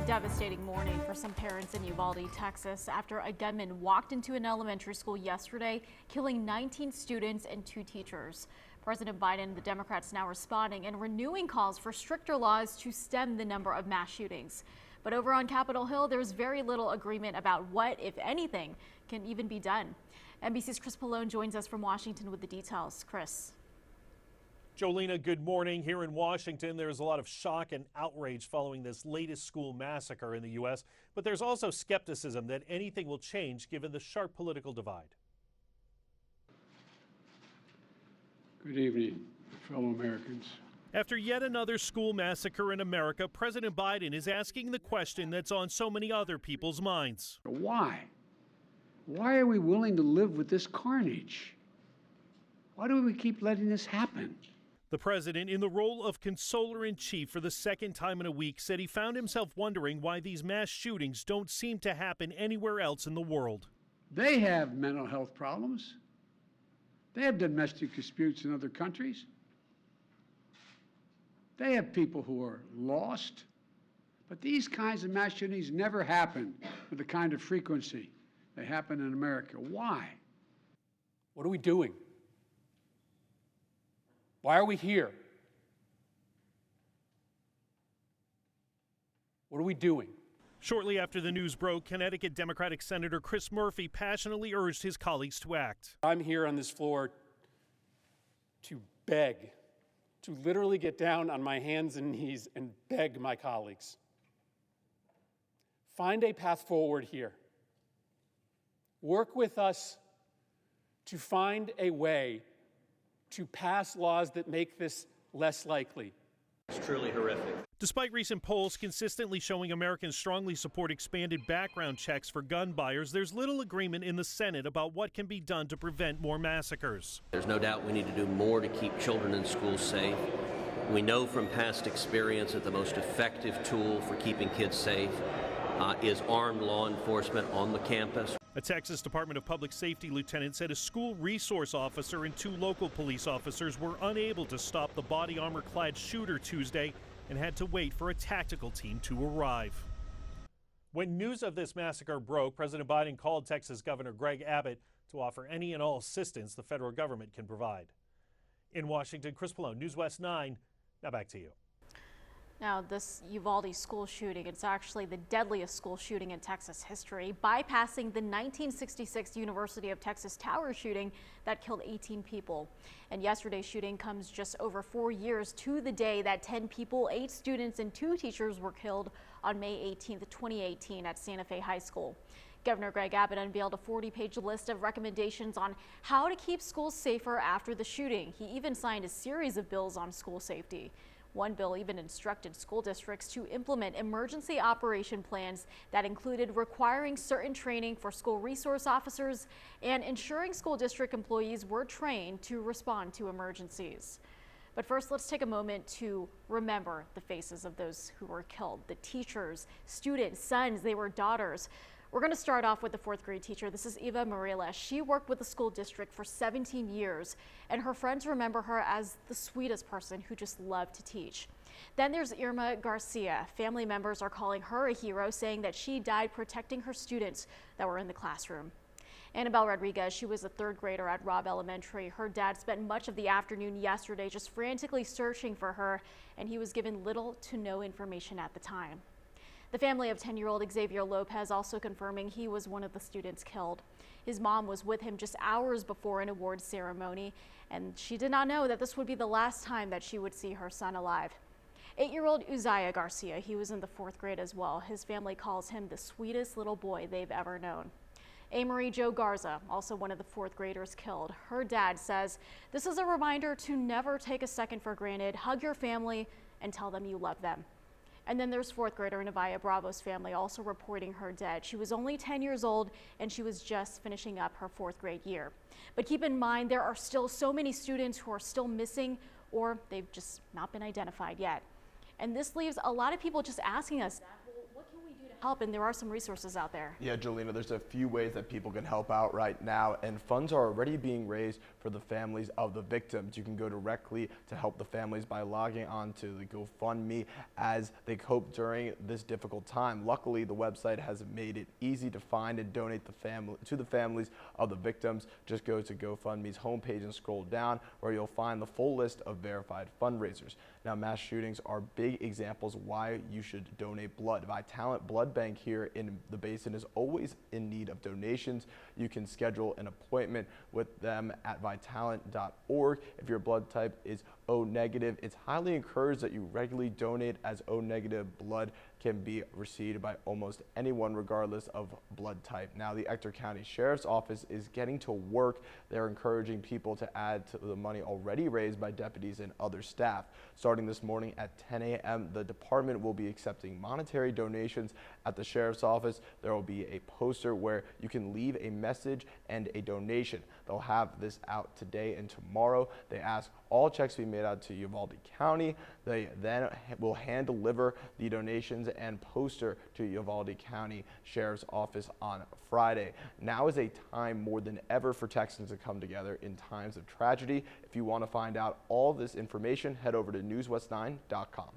devastating morning for some parents in Uvalde, Texas, after a gunman walked into an elementary school yesterday, killing 19 students and 2 teachers. President Biden, the Democrats now responding and renewing calls for stricter laws to stem the number of mass shootings. But over on Capitol Hill, there's very little agreement about what, if anything, can even be done. NBC's Chris Pallone joins us from Washington with the details. Chris. Jolena, good morning. Here in Washington, there's a lot of shock and outrage following this latest school massacre in the U.S., but there's also skepticism that anything will change given the sharp political divide. Good evening, fellow Americans. After yet another school massacre in America, President Biden is asking the question that's on so many other people's minds. Why? Why are we willing to live with this carnage? Why do we keep letting this happen? The president, in the role of consoler-in-chief for the second time in a week, said he found himself wondering why these mass shootings don't seem to happen anywhere else in the world. They have mental health problems. They have domestic disputes in other countries. They have people who are lost. But these kinds of mass shootings never happen with the kind of frequency they happen in America. Why? What are we doing? Why are we here? What are we doing? Shortly after the news broke, Connecticut Democratic Senator Chris Murphy passionately urged his colleagues to act. I'm here on this floor to beg, to literally get down on my hands and knees and beg my colleagues. Find a path forward here. Work with us to find a way to pass laws that make this less likely. It's truly horrific. Despite recent polls consistently showing Americans strongly support expanded background checks for gun buyers, there's little agreement in the Senate about what can be done to prevent more massacres. There's no doubt we need to do more to keep children in schools safe. We know from past experience that the most effective tool for keeping kids safe is armed law enforcement on the campus. A Texas Department of Public Safety lieutenant said a school resource officer and 2 local police officers were unable to stop the body armor-clad shooter Tuesday and had to wait for a tactical team to arrive. When news of this massacre broke, President Biden called Texas Governor Greg Abbott to offer any and all assistance the federal government can provide. In Washington, Chris Pallone, News West 9. Now back to you. Now, this Uvalde school shooting, it's actually the deadliest school shooting in Texas history, bypassing the 1966 University of Texas Tower shooting that killed 18 people. And yesterday's shooting comes just over 4 years to the day that 10 people, 8 students and 2 teachers were killed on May 18th, 2018 at Santa Fe High School. Governor Greg Abbott unveiled a 40-page list of recommendations on how to keep schools safer after the shooting. He even signed a series of bills on school safety. One bill even instructed school districts to implement emergency operation plans that included requiring certain training for school resource officers and ensuring school district employees were trained to respond to emergencies. But first, let's take a moment to remember the faces of those who were killed, the teachers, students, sons, they were daughters. We're going to start off with the 4th grade teacher. This is Eva Mariela. She worked with the school district for 17 years, and her friends remember her as the sweetest person who just loved to teach. Then there's Irma Garcia. Family members are calling her a hero, saying that she died protecting her students that were in the classroom. Annabelle Rodriguez, she was a 3rd grader at Robb Elementary. Her dad spent much of the afternoon yesterday just frantically searching for her, and he was given little to no information at the time. The family of 10-year-old Xavier Lopez also confirming he was one of the students killed. His mom was with him just hours before an awards ceremony, and she did not know that this would be the last time that she would see her son alive. 8-year-old Uzziah Garcia, he was in the 4th grade as well. His family calls him the sweetest little boy they've ever known. Amory Jo Garza, also one of the 4th graders killed. Her dad says, "This is a reminder to never take a second for granted, hug your family, and tell them you love them." And then there's 4th grader Nevia Bravo's family also reporting her dead. She was only 10 years old and she was just finishing up her 4th grade year. But keep in mind, there are still so many students who are still missing or they've just not been identified yet. And this leaves a lot of people just asking us, well, what can we do to help, and there are some resources out there. Yeah, Jolena, there's a few ways that people can help out right now, and funds are already being raised for the families of the victims. You can go directly to help the families by logging on to the GoFundMe as they cope during this difficult time. Luckily, the website has made it easy to find and donate to the families of the victims. Just go to GoFundMe's homepage and scroll down where you'll find the full list of verified fundraisers. Now, mass shootings are big examples why you should donate blood. Vitalant Blood Bank here in the Basin is always in need of donations. You can schedule an appointment with them at vitalant.org. If your blood type is O negative, it's highly encouraged that you regularly donate, as O negative blood can be received by almost anyone regardless of blood type. Now, the Ector County Sheriff's Office is getting to work. They're encouraging people to add to the money already raised by deputies and other staff. Starting this morning at 10 a.m., the department will be accepting monetary donations at the Sheriff's Office. There will be a poster where you can leave a message and a donation. They'll have this out today and tomorrow. They ask all checks be made out to Uvalde County. They then will hand deliver the donations and poster to Uvalde County Sheriff's Office on Friday. Now is a time more than ever for Texans to come together in times of tragedy. If you want to find out all this information, head over to newswest9.com.